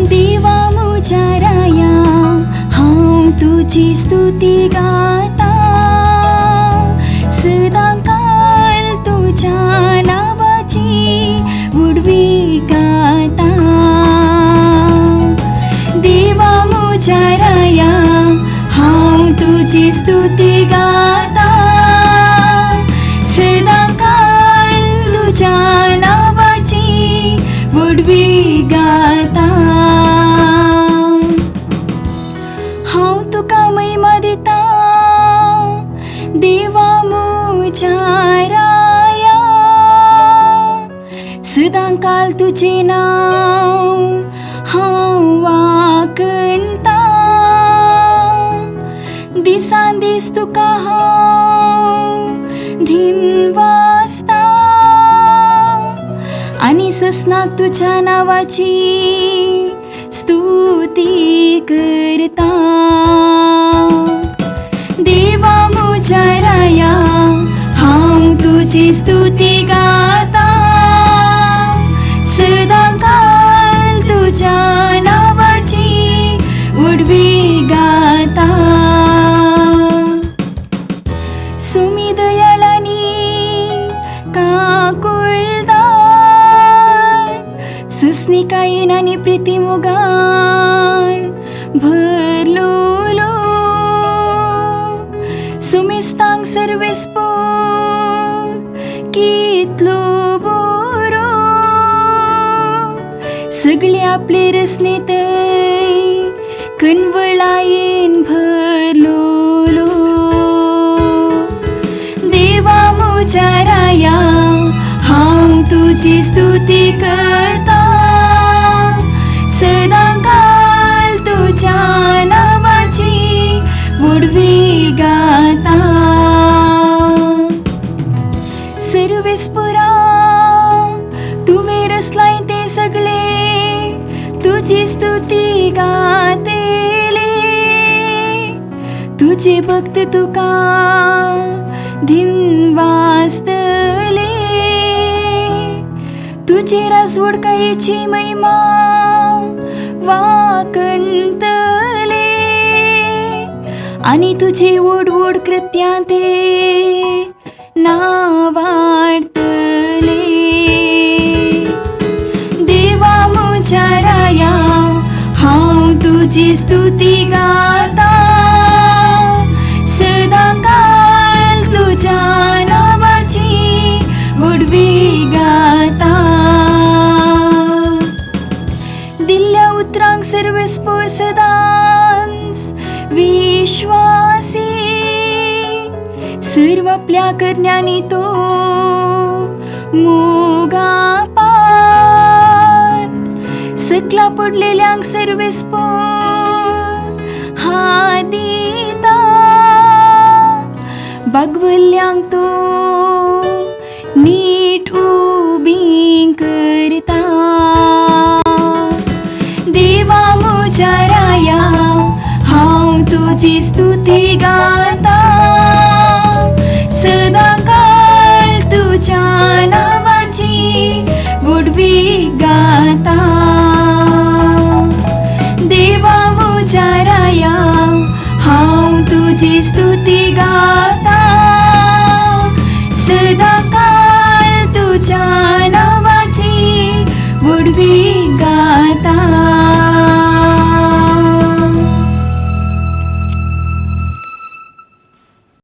देवा मुजाराया हांव तुझी स्तुती गाता, सदांकाळ तुझ्या नावाची उडवी गाता. देवा मुजाराया हांव तुझी स्तुती गाता, सदांकाळ तुझ्या नावाची उडवी गाता. हांव तुका महिमा दिता देवा मुजाराया, सदांकाळ तुझे नाव हांव वाकणता. दिसान दीस तुका हांव धिनवासता, आनी ससनाक तुझ्या नावाची स्तुती करता. देवा मुजाराया हांव तुझी स्तुती गाता, सदांकाळ तुझ्या नावाची उडवी गाता. सुमी दयाळानी काकुळदार, सुस्निकायेन आनी प्रिती मोगान भरलोलो. सुमिस्तांक सर्वेस्पोर कितलो बरो, सगळे आपले रसने थंय कणवळायेन भरलोलो. देवा मुजाराया हांव तुझी स्तुती करता, सदांकाळ तुझ्या नावाची उडवी गाता. सर्वेस्परा तुवें रचलाय ते सगळे तुझी स्तुती गातेले. तुझे भक्त तुका धिनवासतले, तुझे राजवडकायेची महिमा वाकणतले. आनी तुझे वोड वोड कृत्यां ते नावाडतले. देवा मुजाराया हांव तुझी स्तुती गाता, सदांकाळ तुझ्या नावाची उडवी गाता. दिल्ल्या उतरांक सर्वेस्पोर सदांच विश्वासी, सर्व आपल्या करण्यांनी तो मोगा पात. सकला पडलेल्यांक सर्वेस्पोर हादिता, बागवल्ल्यांक तो नीट उबीं करता. देवा मुजाराया हांव तुझी स्तुती गाता, सदांकाळ तुझ्या नावाची उडवी गाता. देवा मुजाराया हांव तुझी स्तुती गाता, सदा